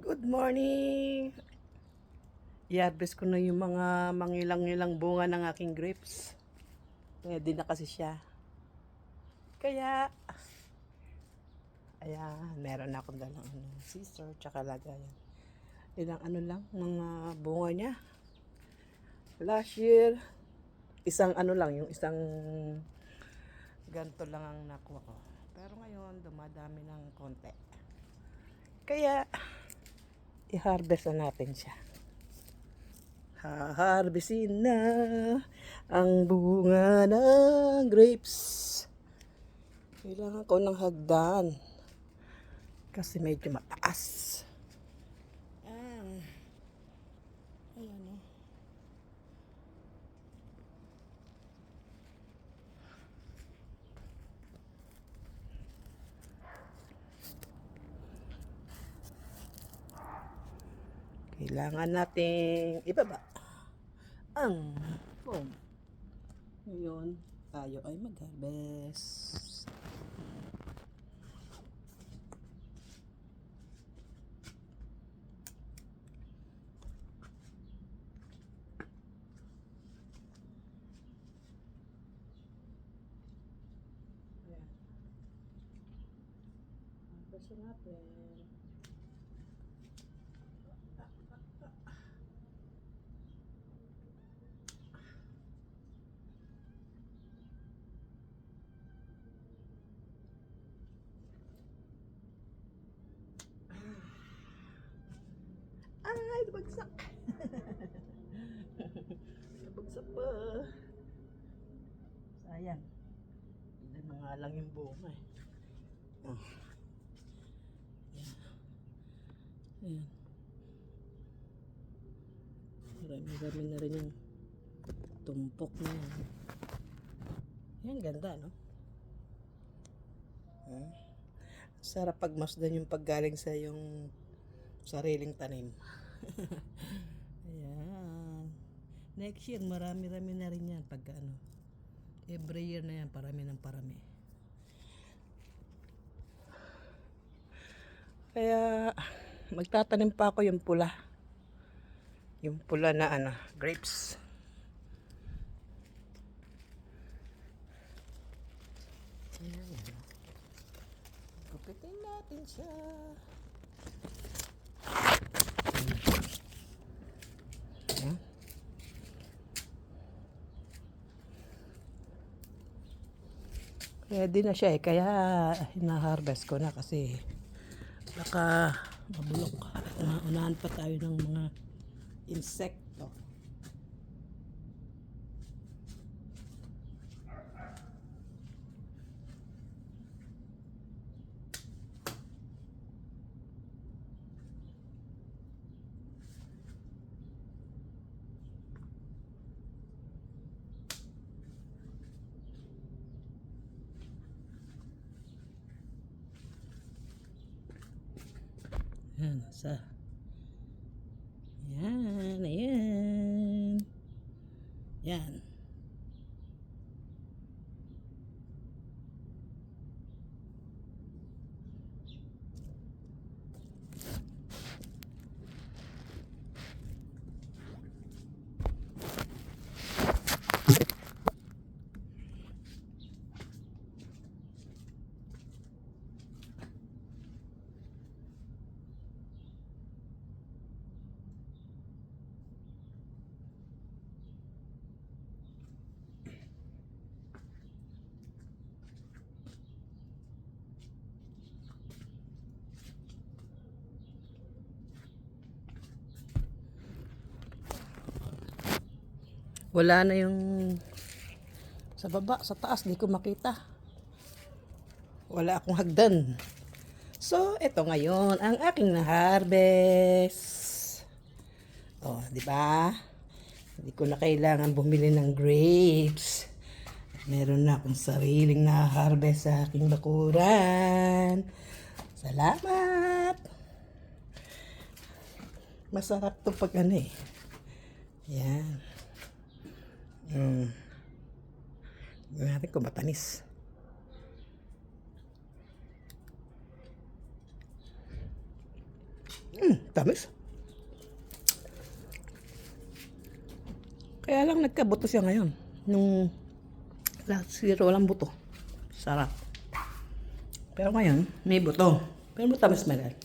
Good morning! I-harvest ko na yung mga mangilang-ilang bunga ng aking grapes. Ready na kasi siya. Kaya, ayan, meron na akong dalang scissor, tsaka lagayan. Ilang lang, mga bunga niya. Last year, isang lang, yung isang ganto lang ang nakuha ko. Pero ngayon, dumadami ng konti. Kaya, i-harvest na natin siya. Haharbisin na ang bunga ng grapes. Kailangan ko ng hagdan kasi medyo mataas. Ayan o. Kailangan nating ibaba ang foam. Ngayon, tayo ay mag-harvest. Ayan. Harvest natin. Ay, bagsak. Bagsak pa. Sayang. Ilan na nga lang yung bunga eh. Oh. Ayan. Marami-rami na rin yung tumpok na yan. Yan, ganda, no? Sarap pagmasdan yung paggaling sa yung sariling tanim. Ayan. Next year, marami-rami na rin yan. Pag ano, every year na yan, parami ng parami. Kaya, magtatanim pa ako yung pula. Yung pula na grapes. Ayan. Gupitin natin siya. Ayan. Ready na siya eh. Kaya, hina-harvest ko na kasi baka mabulok. Unahan pa tayo ng mga insekto. Yan, Yan, ayan. Yan. Wala na yung sa baba, sa taas, di ko makita. Wala akong hagdan. So, ito ngayon ang aking na-harvest. Oh, di ba? Hindi ko na kailangan bumili ng grapes. Meron na akong sariling na-harvest sa aking bakuran. Salamat! Masarap to pag eh. Yan. Tignan natin kung matanis. Tamis. Kaya lang nagkabuto siya ngayon. Nung last year walang buto. Sarap. Pero ngayon, may buto. Pero matamis man yan.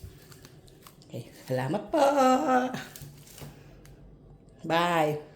Okay, salamat po. Bye.